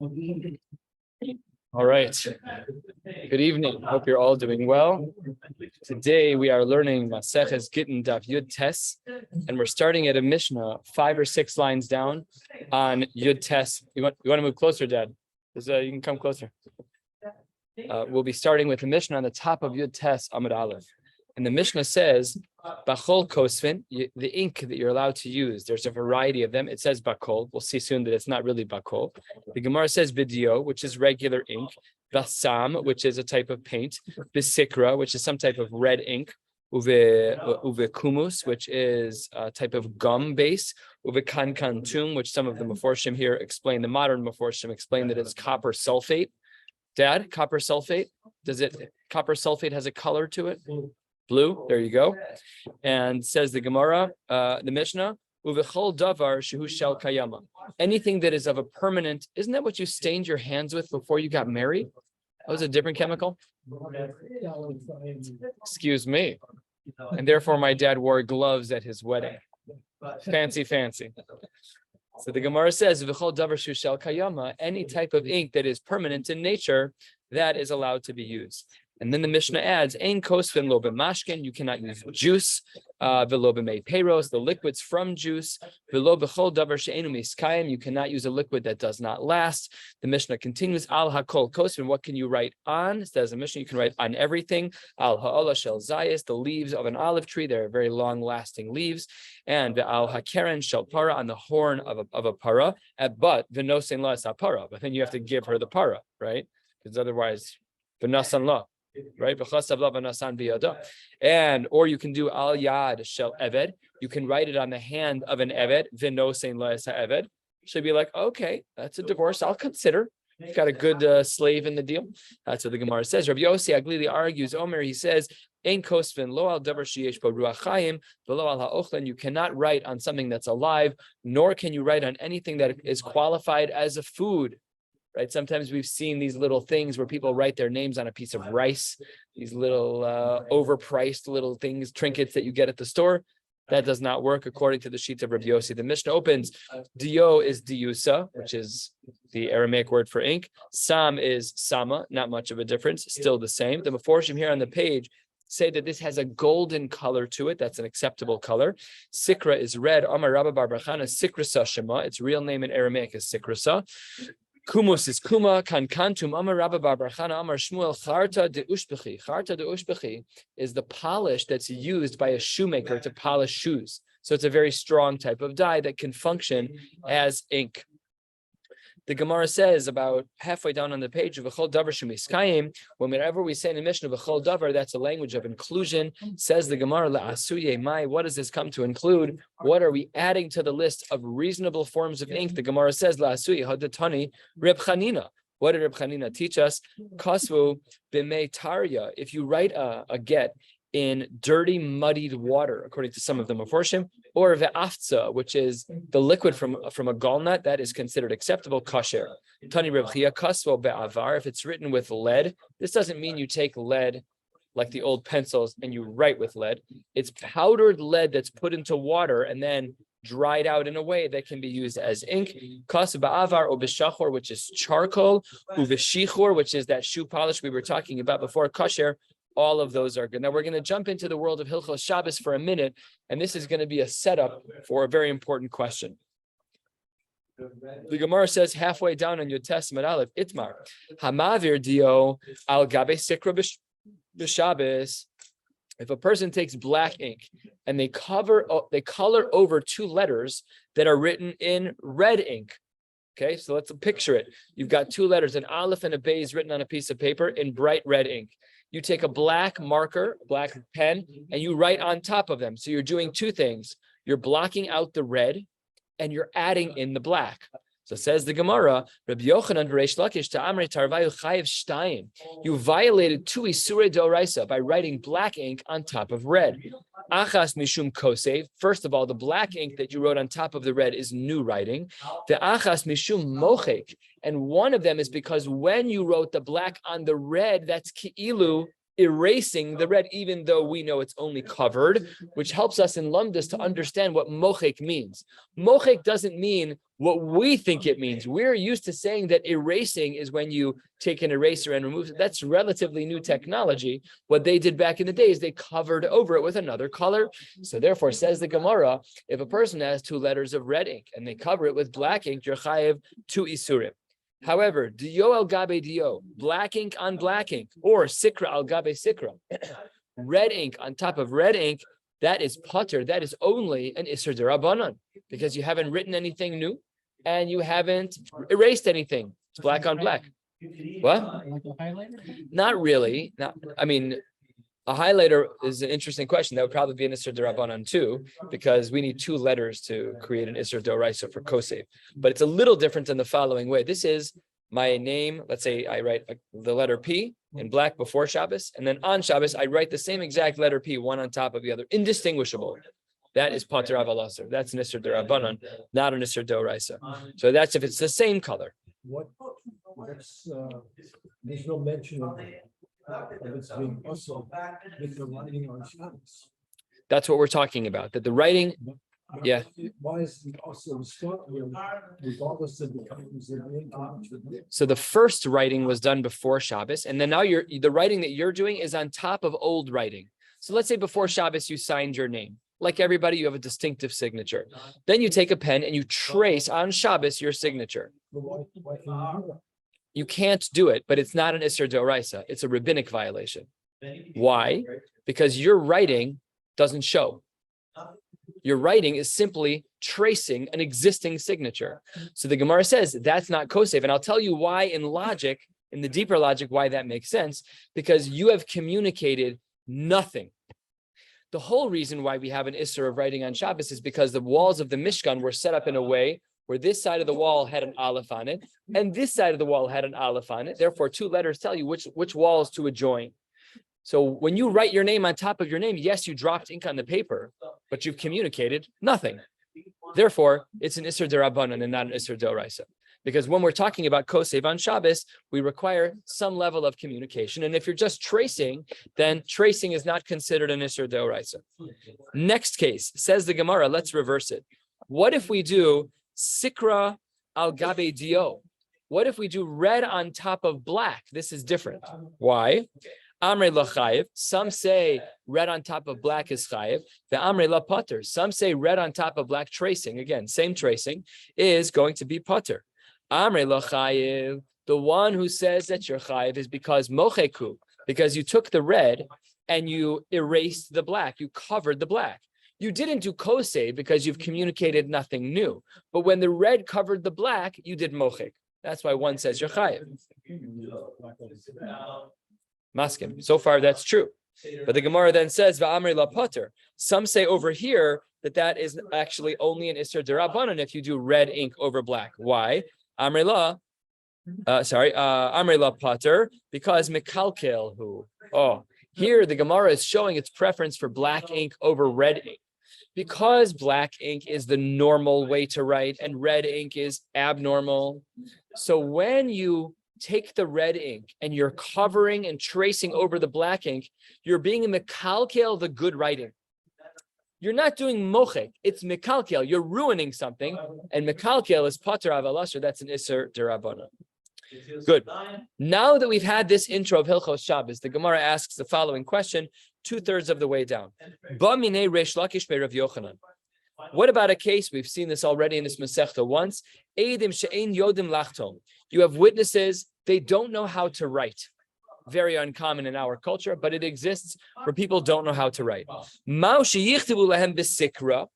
All right. Good evening. Hope you're all doing well. Today we are learning Maseches Gittin Daf Yud Tes, and we're starting at a Mishnah 5 or 6 lines down on Yud Tes. You want to move closer, Dad? You can come closer. We'll be starting with the Mishnah on the top of Yud Tes Amud Aleph. And the Mishnah says, Bachol Kosvin, the ink that you're allowed to use, there's a variety of them. It says Bakol. We'll see soon that it's not really Bakol. The Gemara says Bidio, which is regular ink. Basam, which is a type of paint. Bisikra, which is some type of red ink. Uve kumus, which is a type of gum base. Uve kankantum, which some of the Meforshim here explain, the modern Meforshim explain that it's copper sulfate. Dad, copper sulfate? Copper sulfate has a color to it? Blue, there you go. And says the Gemara, the Mishnah, Uvechol davar shehu shel kayama. Anything that is of a permanent, isn't that what you stained your hands with before you got married? That was a different chemical? Excuse me. And therefore my dad wore gloves at his wedding. Fancy. So the Gemara says, V'chol davar shehu shel kayama, any type of ink that is permanent in nature, that is allowed to be used. And then the Mishnah adds, Ein kosvin lo b'mashkin, you cannot use juice, v'lo b'mei peiros, the liquids from juice, v'lo b'chol davar she'enu miskayim, you cannot use a liquid that does not last. The Mishnah continues, Al hakol kosvin, what can you write on? It says the Mishnah, you can write on everything. Al ha'olah shel zayis, the leaves of an olive tree, they're very long-lasting leaves. And al hakeren shel para, on the horn of a para, but v'nosein la es para, but then you have to give her the para, right? Because otherwise, v'nasan la. Right, and or you can do al yad shel eved. You can write it on the hand of an eved. V'nosein la es eved. She'll be like, okay, that's a divorce. I'll consider. You've got a good slave in the deal. That's what the Gemara says. Rabbi Yossi Aglili argues. Omer, he says, Ein kosvin lo al davar sheyesh bo ruach chayim v'lo al ha'ochlen. You cannot write on something that's alive, nor can you write on anything that is qualified as a food. Right. Sometimes we've seen these little things where people write their names on a piece of rice, these little overpriced little things, trinkets that you get at the store. That does not work according to the sheets of Rabbi Yossi. The Mishnah opens, Dio is diusa, which is the Aramaic word for ink. Sam is sama, not much of a difference, still the same. The Meforshim here on the page say that this has a golden color to it. That's an acceptable color. Sikra is red. Amar Rabba Bar Barchana, Sikrasa Shema. Its real name in Aramaic is Sikrasa. Kumus is kuma, kankantum, amar Rabba Bar Barchana, amar Shmuel, charta de ushbechi. Charta de ushbechi is the polish that's used by a shoemaker to polish shoes. So it's a very strong type of dye that can function as ink. The Gemara says about halfway down on the page of V'chol davar shumiskayim, whenever we say in the Mishnah V'chol davar, that's a language of inclusion. Says the Gemara, La'asuye mai, what does this come to include? What are we adding to the list of reasonable forms of ink? The Gemara says, La'asuye hadatani Reb Chanina. What did Reb Chanina teach us? Kasvu b'mei tarya. If you write a get in dirty, muddied water, according to some of the Meforshim, or ve'aftza, which is the liquid from a galnut, that is considered acceptable, kasher. Tani Reb Chia kasvo be'avar, if it's written with lead, this doesn't mean you take lead like the old pencils and you write with lead. It's powdered lead that's put into water and then dried out in a way that can be used as ink. Kas ba'avar or b'shachor, which is charcoal, uv'shichor, which is that shoe polish we were talking about before, kasher. All of those are good. Now we're going to jump into the world of Hilchos Shabbos for a minute, and this is going to be a setup for a very important question. The Gemara says halfway down on Yud Tes Amud Aleph, Itmar, Hamavir dio al gabe sikra b'Shabbos. If a person takes black ink and they color over 2 letters that are written in red ink. Okay, so let's picture it. You've got 2 letters, an aleph and a beis written on a piece of paper in bright red ink. You take a black marker, black pen, and you write on top of them. So you're doing 2 things. You're blocking out the red and you're adding in the black. So says the Gemara, Rabbi Yochanan v'Reish Lakish ta'amrei tarvayu chayiv shtayim. You violated 2 isurei d'oraisa by writing black ink on top of red. Achas mishum kosev. First of all, the black ink that you wrote on top of the red is new writing. The achas mishum mochek. And one of them is because when you wrote the black on the red, that's ki'ilu erasing the red, even though we know it's only covered, which helps us in Lumdus to understand what mochek means. Mochek doesn't mean what we think it means. We're used to saying that erasing is when you take an eraser and remove it. That's relatively new technology. What they did back in the day is they covered over it with another color. So therefore, says the Gemara, if a person has 2 letters of red ink and they cover it with black ink, you're chayev 2 isurim. However, dio al gabe dio, black ink on black ink, or sikra al gabe sikra, red ink on top of red ink, that is pater. That is only an isser derabanan, because you haven't written anything new and you haven't erased anything. It's black on black. What? Not really. A highlighter is an interesting question. That would probably be an Isser D'Rabbanan too, because we need 2 letters to create an Isser D'Oraisa for Kosev. But it's a little different in the following way. This is my name. Let's say I write the letter P in black before Shabbos, and then on Shabbos, I write the same exact letter P, one on top of the other, indistinguishable. That is Pater Avalasar. That's an Isser D'Rabbanan, not an Isser D'Oraisa. So that's if it's the same color. There's no mention of it's being also with the writing on Shabbos. That's what we're talking about. That the writing, yeah. Why is it also regardless of the copies of the income? So the first writing was done before Shabbos, and then now the writing that you're doing is on top of old writing. So let's say before Shabbos you signed your name. Like everybody, you have a distinctive signature. Then you take a pen and you trace on Shabbos your signature. You can't do it, but it's not an Isser D'Oraisa. It's a rabbinic violation. Why? Because your writing doesn't show. Your writing is simply tracing an existing signature. So the Gemara says that's not Kosev. And I'll tell you why in logic, in the deeper logic, why that makes sense. Because you have communicated nothing. The whole reason why we have an Isser of writing on Shabbos is because the walls of the Mishkan were set up in a way where this side of the wall had an aleph on it, and this side of the wall had an aleph on it. Therefore, 2 letters tell you which walls to adjoin. So when you write your name on top of your name, yes, you dropped ink on the paper, but you've communicated nothing. Therefore, it's an Isser D'Rabbanan and not an Isser D'Oraisa. Because when we're talking about Kosev on Shabbos, we require some level of communication. And if you're just tracing, then tracing is not considered an Isser D'Oraisa. Next case, says the Gemara, let's reverse it. What if we do Sikra al gabe dio? What if we do red on top of black? This is different. Why? Amre la chayev. Some say red on top of black is chayev. The amre la pater. Some say red on top of black tracing, again, same tracing, is going to be pater. Amre la chayev. The one who says that you're chayev is because mocheku, because you took the red and you erased the black, you covered the black. You didn't do Kosev because you've communicated nothing new. But when the red covered the black, you did mochek. That's why one says you're chayev. Maskim. So far, that's true. But the Gemara then says, Va'amri la pater. Some say over here that is actually only an Isser D'Rabbanan if you do red ink over black. Why? Amri la pater, because Mikalkel who. Oh, here the Gemara is showing its preference for black ink over red ink. Because black ink is the normal way to write and red ink is abnormal. So when you take the red ink and you're covering and tracing over the black ink, you're being mekalkel the good writing. You're not doing mochek, it's mekalkel. You're ruining something, and mekalkel is pater avalasher. That's an Isser D'Rabbanan. Good. Now that we've had this intro of Hilchos Shabbos, the Gemara asks the following question, 2/3 of the way down. Ba minei Reish Lakish be Rav Yochanan. What about a case, we've seen this already in this Masechta once, Eidim she'ein yodim lachtom. You have witnesses, they don't know how to write. Very uncommon in our culture, but it exists where people don't know how to write. Mao sheyichtivu lahem b'sikra.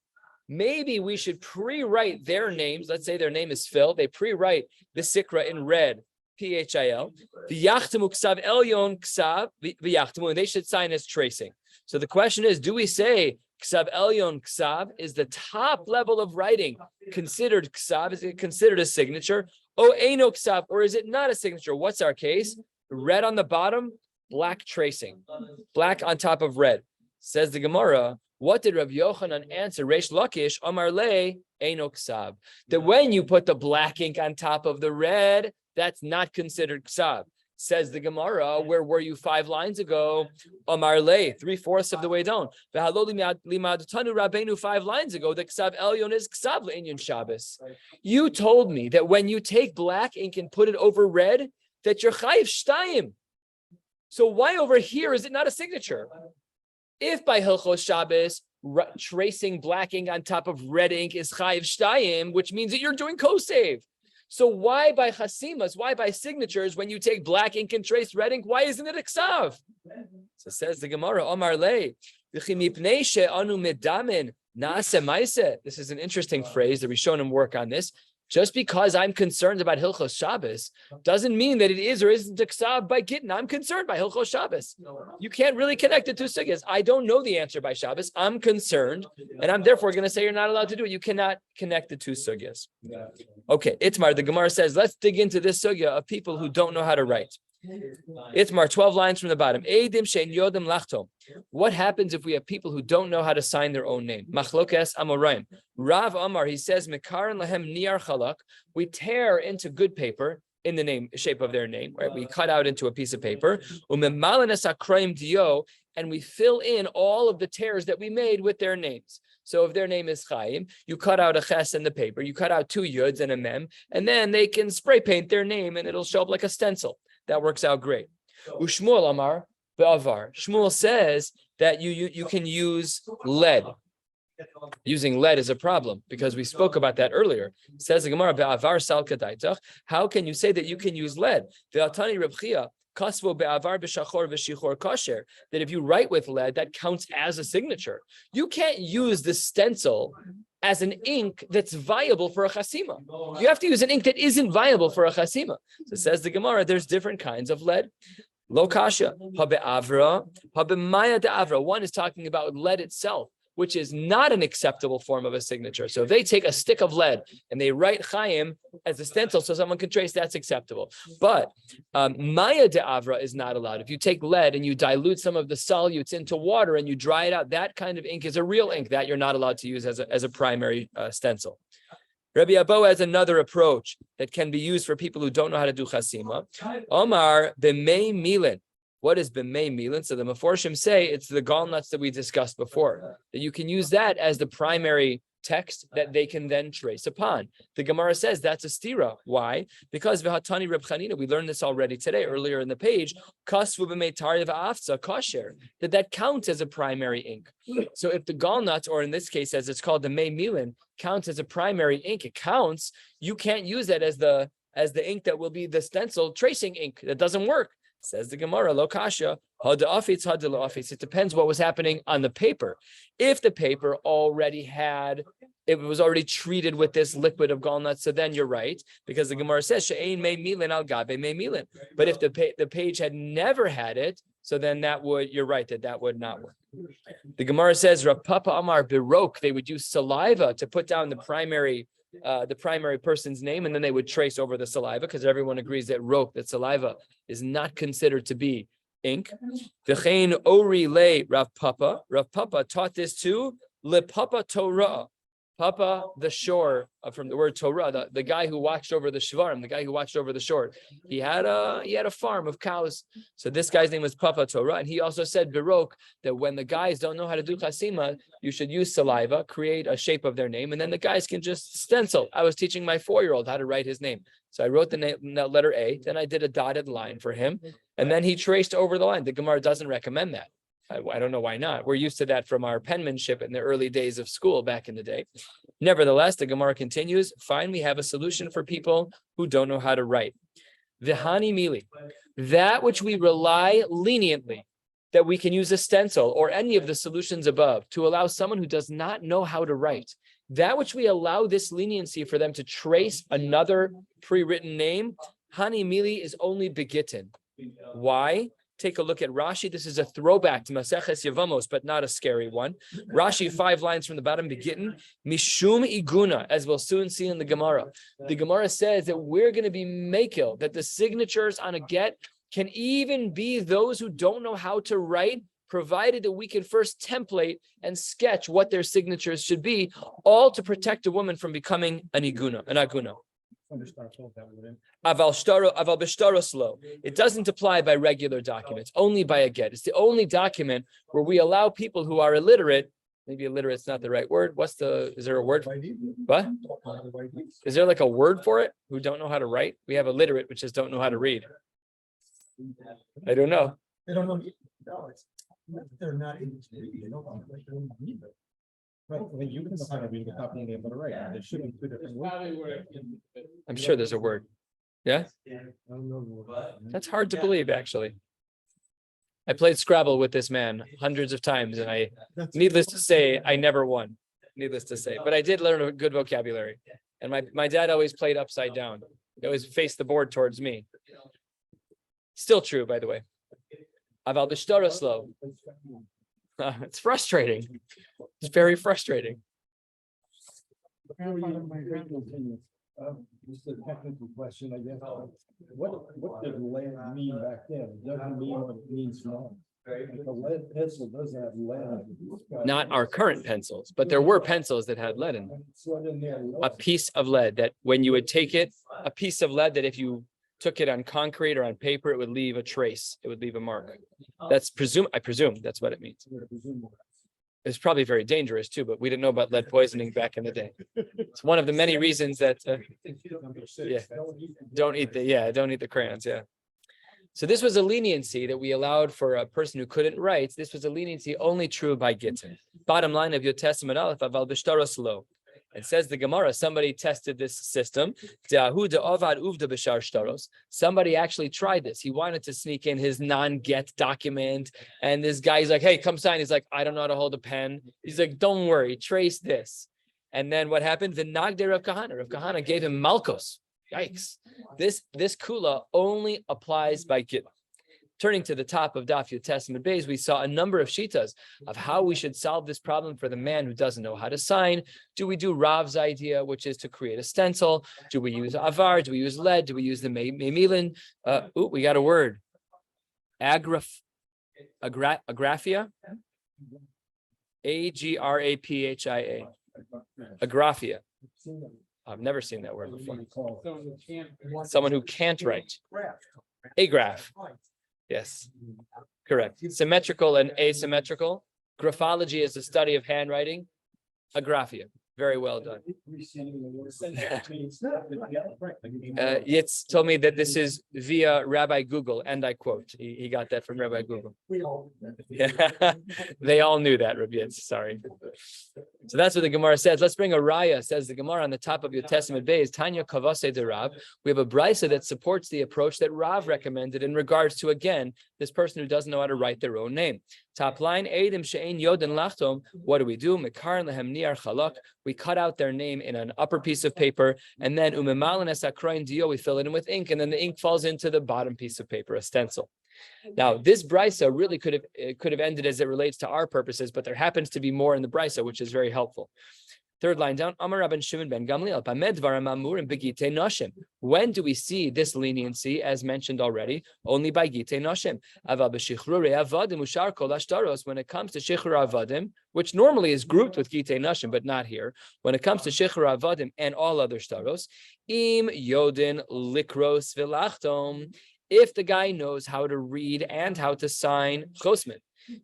Maybe we should pre-write their names. Let's say their name is Phil. They pre-write the sikra in red, P-H-I-L. V'yachtimu ksav elyon ksav v'yachtimu, and they should sign as tracing. So the question is, do we say ksav elyon ksav is the top level of writing considered ksav? Is it considered a signature? O eino ksav, or is it not a signature? What's our case? Red on the bottom, black tracing. Black on top of red. Says the Gemara, what did Rav Yochanan answer? Reish Lakish, Amar Le, Eino Ksav. That when you put the black ink on top of the red, that's not considered Ksav. Says the Gemara, where were you 5 lines ago? Amar le, 3/4 of the way down. 5 lines ago, the Ksav Elyon is Ksav Le'inyan Shabbos. You told me that when you take black ink and put it over red, that you're Chayiv Shtayim. So why over here is it not a signature? If by Hilchos Shabbos, tracing black ink on top of red ink is Chayiv Shtayim, which means that you're doing Koseiv. So why by chasimas, why by signatures, when you take black ink and trace red ink, why isn't it a ksav? So says the Gemara, Omar le, this is an interesting phrase. The Rishonim work on this. Just because I'm concerned about Hilchos Shabbos doesn't mean that it is or isn't a ksav by Gittin. I'm concerned by Hilchos Shabbos. You can't really connect the two sugyas. I don't know the answer by Shabbos. I'm concerned, and I'm therefore going to say you're not allowed to do it. You cannot connect the two sugyas. Okay, Itmar, the Gemara says, let's dig into this sugya of people who don't know how to write. Itmar, 12 lines from the bottom. Eidim shein yodem lachtom. What happens if we have people who don't know how to sign their own name? Machlokes amoraim. Rav Amar, he says, Mekaran lahem niar chalak. We tear into good paper in the name shape of their name, right? We cut out into a piece of paper. Umemalanes akraim dio, and we fill in all of the tears that we made with their names. So if their name is Chaim, you cut out a ches in the paper, you cut out 2 yuds and a mem, and then they can spray paint their name and it'll show up like a stencil. That works out great. Ushmuel Amar be'avar. Shmuel says that you can use lead. Using lead is a problem because we spoke about that earlier. Says the Gemara be'avar sal kadaitach. How can you say that you can use lead? Ve'atani Reb Chia kasvo be'avar b'shachor v'shichor kasher. That if you write with lead, that counts as a signature. You can't use the stencil as an ink that's viable for a chasima. You have to use an ink that isn't viable for a chasima. So says the Gemara, there's different kinds of lead. Lo kasha, habe'avra, habemaya de'avra. One is talking about lead itself, which is not an acceptable form of a signature. So if they take a stick of lead and they write Chaim as a stencil so someone can trace, that's acceptable. But Maya de'avra is not allowed. If you take lead and you dilute some of the solutes into water and you dry it out, that kind of ink is a real ink that you're not allowed to use as a primary stencil. Rabbi Abo has another approach that can be used for people who don't know how to do chasima. Omar b'mei milin. What is b'mei milin? So the Meforshim say it's the gallnuts that we discussed before, that you can use that as the primary text that they can then trace upon. The Gemara says that's a stira. Why? Because v'hatani Reb Chanina, we learned this already today, earlier in the page, kasvu b'mei tari v'afza kasher, that counts as a primary ink. So if the gallnuts, or in this case, as it's called the mei milin, counts as a primary ink, it counts, you can't use that as the ink that will be the stencil tracing ink. That doesn't work. Says the Gemara, lo kasha, hada'afitz hada'afitz. It depends what was happening on the paper. If the paper it was already treated with this liquid of gallnuts, so then you're right, because the Gemara says she'ein mei milin al gabe mei milin. But if the page had never had it, so then you're right that would not work. The Gemara says Rav Papa Amar birok, they would use saliva to put down the primary person's name, and then they would trace over the saliva, because everyone agrees that saliva is not considered to be ink. V'chein ori le Rav Papa. Rav Papa taught this to le Papa Torah. Papa, the shore, from the word Torah, the guy who watched over the shvarim, the guy who watched over the shore. He had a farm of cows. So this guy's name was Papa Torah, and he also said birok, that when the guys don't know how to do chasima, you should use saliva, create a shape of their name, and then the guys can just stencil. I was teaching my 4-year-old how to write his name. So I wrote the letter A, then I did a dotted line for him, and then he traced over the line. The Gemara doesn't recommend that. I don't know why not. We're used to that from our penmanship in the early days of school back in the day. Nevertheless, the Gemara continues, fine, we have a solution for people who don't know how to write. Vihani mili, that which we rely leniently, that we can use a stencil or any of the solutions above to allow someone who does not know how to write, that which we allow this leniency for them to trace another pre-written name, hani mili is only begittin. Why? Take a look at Rashi. This is a throwback to Maseches Yevamos, but not a scary one. Rashi, 5 lines from the bottom, Gittin, Mishum Iguna, as we'll soon see in the Gemara. The Gemara says that we're going to be makil, that the signatures on a get can even be those who don't know how to write, provided that we can first template and sketch what their signatures should be, all to protect a woman from becoming an aguna. Aval b'shtaros lo. It doesn't apply by regular documents, only by a get. It's the only document where we allow people who are illiterate. Maybe illiterate's not the right word. Is there a word? What? Is there like a word for it? Who don't know how to write? We have illiterate, which just don't know how to read. I don't know. They don't know. They're not able to read. They don't need it. Right, I mean, you can know how to read without being able to write. There should be two different words. I'm sure there's a word. Yeah? I don't know the word. That's hard to believe, actually. I played Scrabble with this man hundreds of times, and needless to say, I never won. Needless to say, but I did learn a good vocabulary. And my dad always played upside down. He always faced the board towards me. Still true, by the way. Aval b'shtaros lo. It's frustrating. It's very frustrating. Just a technical question, I guess. What did lead mean back then? It doesn't mean what it means now. The lead pencil doesn't have lead. Not our current pencils, but there were pencils that had lead in them. A piece of lead that when you would take it, a piece of lead that if you took it on concrete or on paper, it would leave a trace. It would leave a mark. I presume that's what it means. It's probably very dangerous too, but we didn't know about lead poisoning back in the day. It's one of the many reasons that don't eat the crayons. Yeah. So this was a leniency that we allowed for a person who couldn't write. This was a leniency only true by Gittin. Bottom line of your Testament Aleph, aval b'shtaros lo. It says the Gemara, somebody tested this system. Somebody actually tried this. He wanted to sneak in his non-get document. And this guy's like, hey, come sign. He's like, I don't know how to hold a pen. He's like, don't worry, trace this. And then what happened? The Nagde Rav Kahana. Rav Kahana gave him Malkos. Yikes. This kula only applies by Gittin. Turning to the top of Daf Yomi Testament Beis, we saw a number of shitas of how we should solve this problem for the man who doesn't know how to sign. Do we do Rav's idea, which is to create a stencil? Do we use avar? Do we use lead? Do we use the meimilin? We got a word. Agraphia? Agraphia. Agraphia. I've never seen that word before. Someone who can't write. Agraph. Yes, correct. Symmetrical and asymmetrical. Graphology is the study of handwriting. Agraphia. Very well done. Yitz told me that this is via Rabbi Google, and I quote. He got that from Rabbi Google. Yeah. They all knew that, Rabbi Yitz. Sorry. So that's what the Gemara says. Let's bring a raya, says the Gemara on the top of your Testament Beis. Tanya Kavase de Rav. We have a brisa that supports the approach that Rav recommended in regards to, again, this person who doesn't know how to write their own name. Top line, Eidim she'ein yoden lachtom. What do? Mekar lehem niar chalak. We cut out their name in an upper piece of paper, and then umemalan es akroin dio. We fill it in with ink, and then the ink falls into the bottom piece of paper, a stencil. Now, this brisa really could have ended as it relates to our purposes, but there happens to be more in the brisa, which is very helpful. Third line down, Amar Rabban Shimon ben Gamliel, Bamed dvaram amurim begitei noshim. When do we see this leniency, as mentioned already? Only by gitei noshim. Aval b'shichrurei avadim ushar kol hashtaros. When it comes to shichrur avadim, which normally is grouped with gitei noshim, but not here. When it comes to shichrur avadim and all other shtaros, im yodin likros v'lachtom. If the guy knows how to read and how to sign chosmin.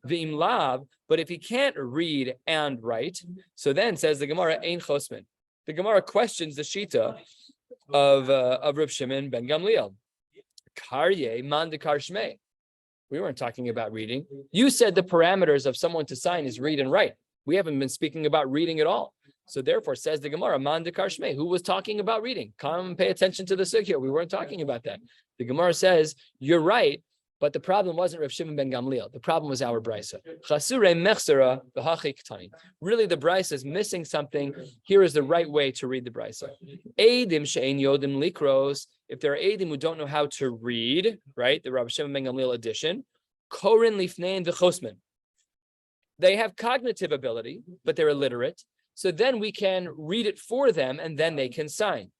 V'im lav, but if he can't read and write, so then says the Gemara, ein chosmin. The Gemara questions the shita of Reb Shimon ben Gamliel. Karye man dekar shmei. We weren't talking about reading. You said the parameters of someone to sign is read and write. We haven't been speaking about reading at all. So therefore, says the Gemara, man dekar shmei. Who was talking about reading? Come pay attention to the sugya. We weren't talking about that. The Gemara says, you're right. But the problem wasn't Rav Shimon ben Gamliel. The problem was our brisa. Really, the brisa is missing something. Here is the right way to read the brisa. Eidim she'ein yodim likros. If there are eidim who don't know how to read, right? The Rav Shimon ben Gamliel edition. Korin lifnein v'chosmin. They have cognitive ability, but they're illiterate. So then we can read it for them, and then they can sign.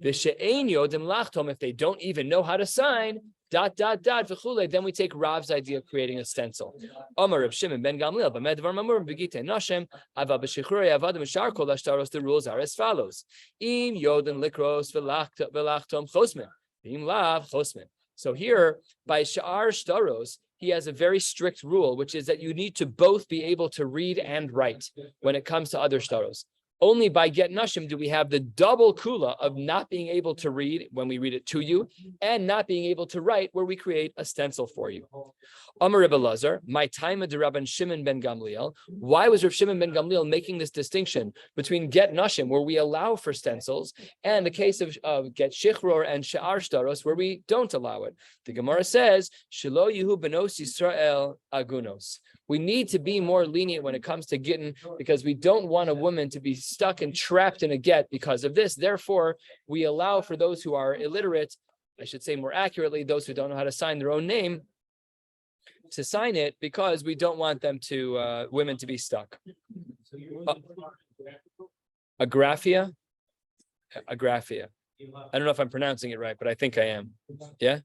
V'she'ein yodim lachtom. If they don't even know how to sign, v'chule. Then we take Rav's idea of creating a stencil. Amar Reb Shimon ben Gamliel b'med dvar mamur b'gittin nashem ava b'shichrei avadim shar kol hashtaros. The rules are as follows: im yoden likros v'lachtom chosmen, im lav chosmen. So here by sha'ar shtaros, he has a very strict rule, which is that you need to both be able to read and write when it comes to other shtaros. Only by get nashim do we have the double kula of not being able to read when we read it to you, and not being able to write where we create a stencil for you. Amar Rebbe Lazar, my time of the Rabban Shimon ben Gamliel. Why was Rav Shimon ben Gamliel making this distinction between get nashim, where we allow for stencils, and the case of get shichror and sha'ar shtaros, where we don't allow it? The Gemara says, Shelo Yehu benos Yisrael agunos. We need to be more lenient when it comes to Gittin, because we don't want a woman to be stuck and trapped in a get because of this. Therefore, we allow for those who are illiterate, I should say more accurately, those who don't know how to sign their own name, to sign it, because we don't want them to women to be stuck. Agraphia. I don't know if I'm pronouncing it right, but I think I am. Yeah.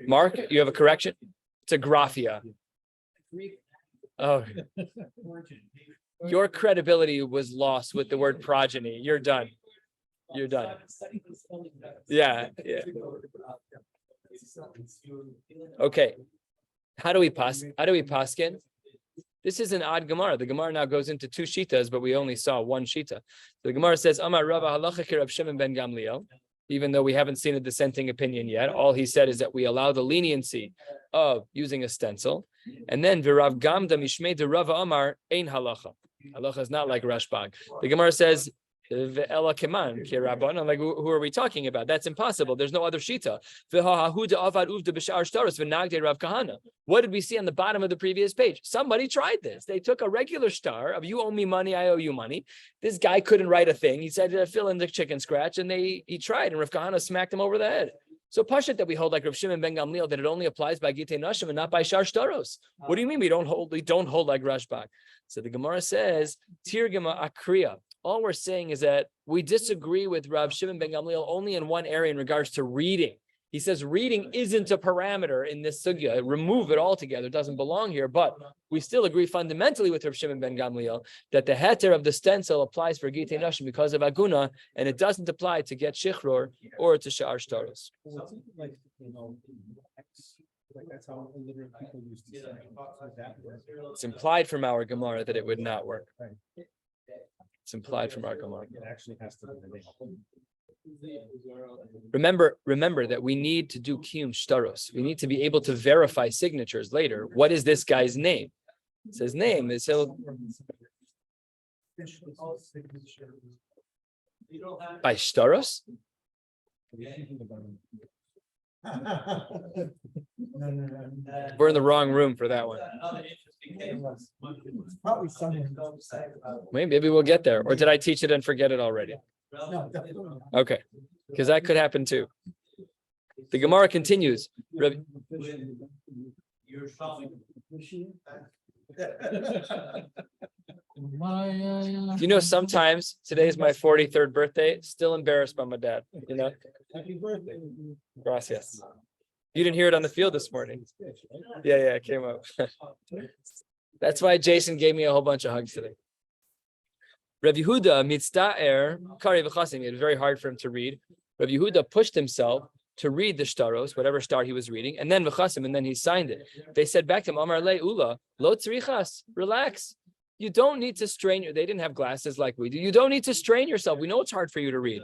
Mark, you have a correction? It's agraphia. Oh, your credibility was lost with the word progeny. You're done. You're done. Yeah. Okay. How do we paskin? This is an odd Gemara. The Gemara now goes into two shitas, but we only saw one shita. The Gemara says, Amar Rava halacha ki Rav Shimon ben Gamliel. Even though we haven't seen a dissenting opinion yet, all he said is that we allow the leniency of using a stencil. And then V'Rav Gamda Mishmei de Rava Amar Ein Halacha. Halacha is not like Rashbag. The Gemara says, Ve'ela Keman Ki Rabbanan. Like, who are we talking about? That's impossible. There's no other shita. Rav Kahana. What did we see on the bottom of the previous page? Somebody tried this. They took a regular star of you owe me money, I owe you money. This guy couldn't write a thing. He said fill in the chicken scratch, and he tried, and Rav Kahana smacked him over the head. So Pashat that we hold like Rav Shimon ben Gamliel, that it only applies by Gittin Nashim and not by Shar Shtaros. What do you mean we don't hold like Rashbag? So the Gemara says Tirgema Akriya. All we're saying is that we disagree with Rav Shimon ben Gamliel only in one area in regards to reading. He says reading isn't a parameter in this sugya. Remove it altogether. It doesn't belong here. But we still agree fundamentally with Rav Shimon ben Gamliel that the heter of the stencil applies for Gittin Nashim because of Aguna, and it doesn't apply to get Shichror or to Sha'ar Shtaros. That's how illiterate people used to say. It's implied from our Gemara that it would not work. It's implied from our Gemara. It actually has to be. Remember that we need to do kiyum shtaros. We need to be able to verify signatures later. What is this guy's name? It says name is by shtaros. We're in the wrong room for that one. Maybe we'll get there. Or did I teach it and forget it already? Okay, because that could happen too. The Gemara continues. You know, sometimes today is my 43rd birthday. Still embarrassed by my dad. You know. Happy birthday. Gracias. You didn't hear it on the field this morning. Yeah, it came up. That's why Jason gave me a whole bunch of hugs today. Rav Yehuda mitzta'er kari v'chasim. It was very hard for him to read. Rav Yehuda pushed himself to read the shtaros, whatever star he was reading, and then v'chasim, and then he signed it. They said back to him, Amar le ula lo tzrichas. Relax. You don't need to strain they didn't have glasses like we do. You don't need to strain yourself. We know it's hard for you to read.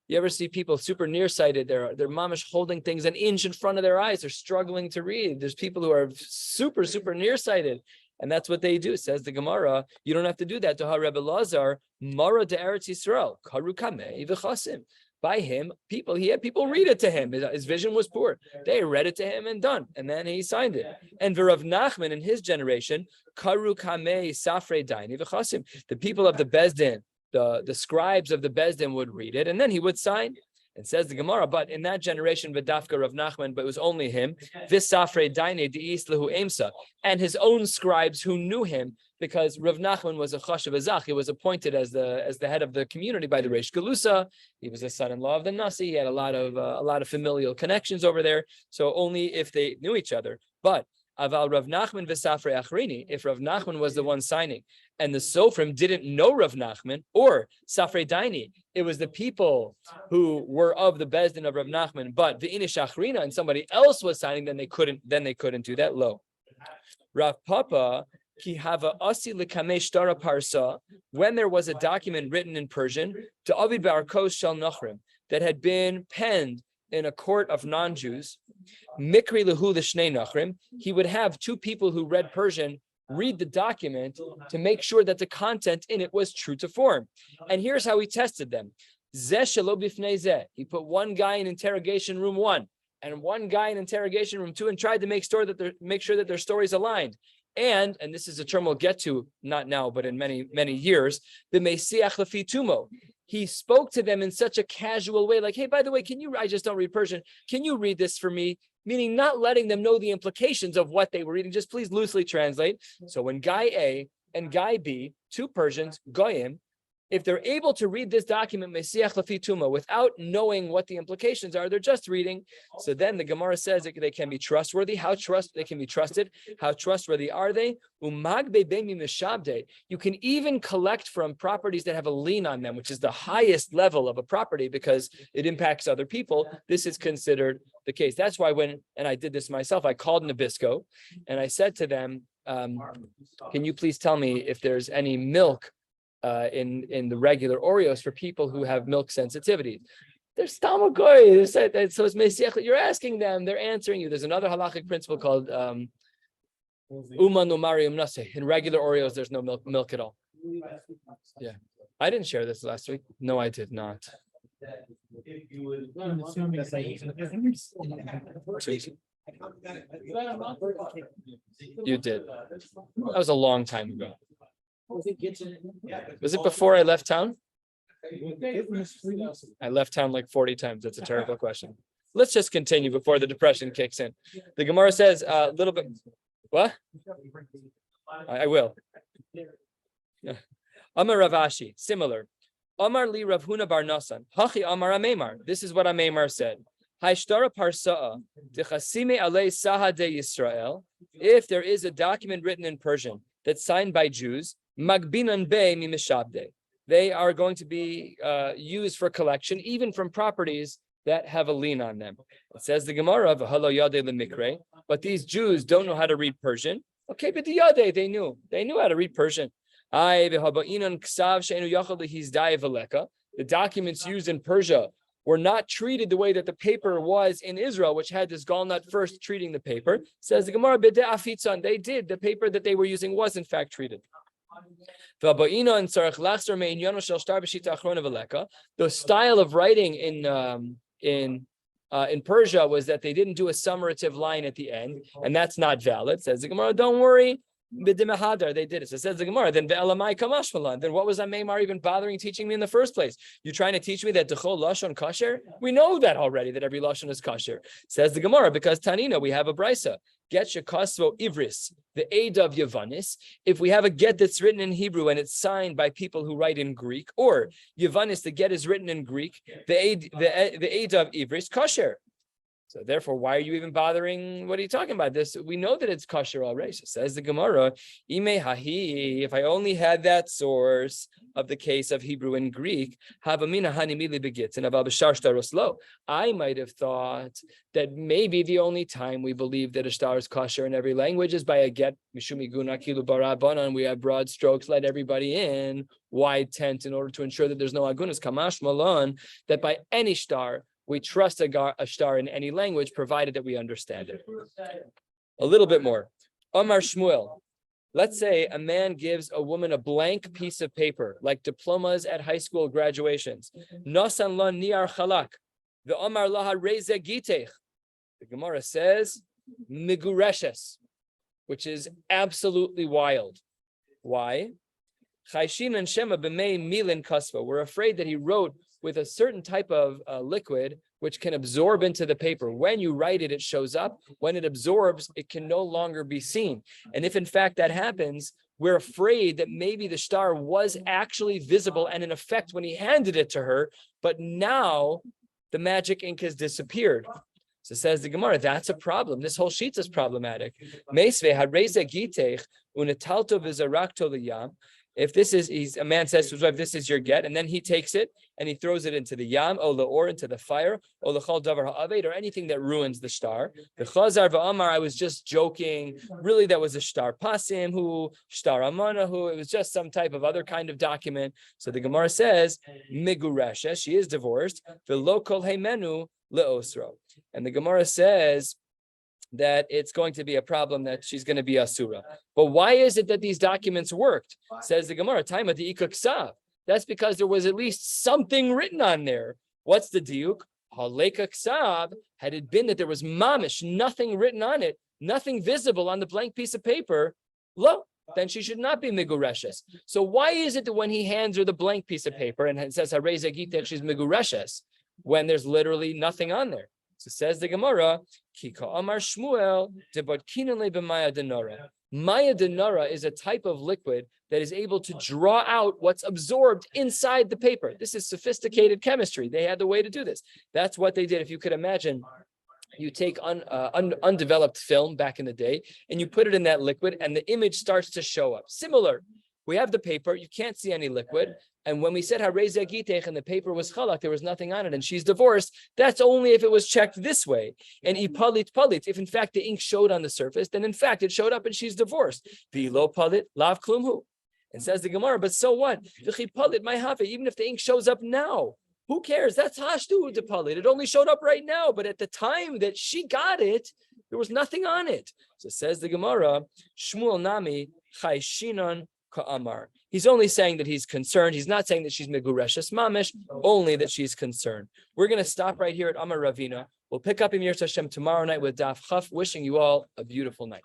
You ever see people super nearsighted? They're mamish holding things an inch in front of their eyes. They're struggling to read. There's people who are super nearsighted. And that's what they do. Says the Gemara, you don't have to do that. To Rabbi Lazar, Mara de Eretz Yisrael, Karu Kamei v'chasim. By him, he had people read it to him. His vision was poor. They read it to him and done. And then he signed it. And Rav Nachman in his generation, Karu Kamei Safrei Daini v'chasim. The people of the Bezdin, the scribes of the Bezdin would read it, and then he would sign. It says the Gemara, but in that generation, V'dafka Rav Nachman, but it was only him. This Safrei Daine Deis Lehu Emsa, and his own scribes who knew him, because Rav Nachman was a Chashav Azach. He was appointed as the head of the community by the Reish Galusa. He was the son-in-law of the Nasi. He had a lot of familial connections over there. So only if they knew each other. But Aval Rav Nachman v'Safrei Achrini, if Rav Nachman was the one signing, and the Sofrim didn't know Rav Nachman or Safrei Daini, it was the people who were of the Bezdin of Rav Nachman, but the Inish Achrina and somebody else was signing, then they couldn't do that. Low. Rav Papa ki hava asi lekamesh tara parsa, when there was a document written in Persian to Avid Barkos Shal Nachrim that had been penned in a court of non-Jews, Mikri lehu l'shnei nachrim, he would have two people who read Persian read the document to make sure that the content in it was true to form. And here's how he tested them. Zeh shelo bifnei zeh. He put one guy in interrogation room 1 and one guy in interrogation room 2 and tried to make sure that their stories aligned. And this is a term we'll get to, not now, but in many years, the Mesiach Lefi Tumo. He spoke to them in such a casual way, like, hey, by the way, I just don't read Persian. Can you read this for me? Meaning not letting them know the implications of what they were reading. Just please loosely translate. So when Guy A and Guy B, two Persians, Goyim, if they're able to read this document, Mesiach Lefi Tuma, without knowing what the implications are, they're just reading. So then the Gemara says that they can be trustworthy. They can be trusted. How trustworthy are they? You can even collect from properties that have a lien on them, which is the highest level of a property because it impacts other people. This is considered the case. That's why and I did this myself, I called Nabisco and I said to them, can you please tell me if there's any milk in the regular Oreos for people who have milk sensitivity? There's Tamagoy. So it's Mesiach. You're asking them, they're answering you. There's another halachic principle called Uma Numarium Nase. In regular Oreos, there's no milk at all. Yeah. I didn't share this last week. No, I did not. You did. That was a long time ago. Was it before I left town? I left town like 40 times. That's a terrible question. Let's just continue before the depression kicks in. The Gemara says a little bit. What? I will. Amar Ravashi, similar. Amar li Rav Huna bar Nasan. Hachi Amar Ameimar. This is what Ameimar said. Haishtara parsa'a dechasime alei saha de Yisrael. If there is a document written in Persian that's signed by Jews, magbinan be mi mishabde. They are going to be used for collection, even from properties that have a lien on them. It says the Gemara of Halo Yade Lemikre, but these Jews don't know how to read Persian. Okay, but the Yade, they knew how to read Persian. The documents used in Persia were not treated the way that the paper was in Israel, which had this galnut first treating the paper. Says the Gemara, they did. The paper that they were using was in fact treated. The style of writing in Persia was that they didn't do a summative line at the end, and that's not valid. Says the Gemara, don't worry. They did it. So it says the Gemara, then what was Ameimar even bothering teaching me in the first place? You're trying to teach me that Dechol Lashon Kasher? We know that already, that every Lashon is Kasher. Says the Gemara, because Tanina, we have a Brisa. Get Shekasvo Ivris, the aid of Yavanis. If we have a get that's written in Hebrew and it's signed by people who write in Greek, or Yavanis, the get is written in Greek, the aid of Ivris, Kasher. So therefore, why are you even bothering? What are you talking about? This we know that it's kosher already. So says the Gemara, Ime hahi, if I only had that source of the case of Hebrew and Greek, havamina hanimili begittin about b'shar shtaros lo. I might have thought that maybe the only time we believe that a shtar is kosher in every language is by a get mishumi guna kilu barabanan. We have broad strokes, let everybody in, wide tent in order to ensure that there's no agunas kamash malon. That by any shtar we trust a shtar in any language, provided that we understand it. A little bit more. Omar Shmuel. Let's say a man gives a woman a blank piece of paper, like diplomas at high school graduations. Nosan lo niar chalak. The Omar laha reze gitech. The Gemara says, migureshes, which is absolutely wild. Why? Chayshin and Shema b'mei milin kasva. We're afraid that he wrote with a certain type of liquid which can absorb into the paper. When you write it, it shows up. When it absorbs, it can no longer be seen. And if in fact that happens, we're afraid that maybe the star was actually visible and in effect when he handed it to her, but now the magic ink has disappeared. So says the Gemara, that's a problem. This whole sheet is problematic. If this is, a man says to his wife, this is your get, and then he takes it and he throws it into the yam, or into the fire, or anything that ruins the star. The chazar v'amar, I was just joking. Really, that was a star pasim, who star amana, who it was just some type of other kind of document. So the Gemara says, miguresha, she is divorced. V'lo kol heimenu leosro, and the Gemara says that it's going to be a problem, that she's going to be asura. But why is it that these documents worked? Says the Gemara, time of the ikaksav. That's because there was at least something written on there. What's the diuk? Halekaksav, had it been that there was mamish, nothing written on it, nothing visible on the blank piece of paper, lo, then she should not be migureshes. So why is it that when he hands her the blank piece of paper and it says hareza gitech, she's migureshes, when there's literally nothing on there? So says the Gemara, Kika Amar Shmuel, Debotkinale b'Maya denora. Maya denora is a type of liquid that is able to draw out what's absorbed inside the paper. This is sophisticated chemistry. They had the way to do this. That's what they did. If you could imagine, you take undeveloped film back in the day and you put it in that liquid and the image starts to show up. Similar. We have the paper, you can't see any liquid. And when we said hareza gitech and the paper was chalak, there was nothing on it and she's divorced, that's only if it was checked this way. And ipalit palit, if in fact the ink showed on the surface, then in fact it showed up and she's divorced. V'lo palit lav klumhu. And says the Gemara, but so what? V'chi palit my have, even if the ink shows up now, who cares? That's hashtu de palit. It only showed up right now, but at the time that she got it, there was nothing on it. So says the Gemara, Shmuel nami chai shinon ka'amar. He's only saying that he's concerned. He's not saying that she's megureshes mamish, only that she's concerned. We're going to stop right here at Amar Ravina. We'll pick up in Yirtzeh Hashem tomorrow night with Daf Chaf. Wishing you all a beautiful night.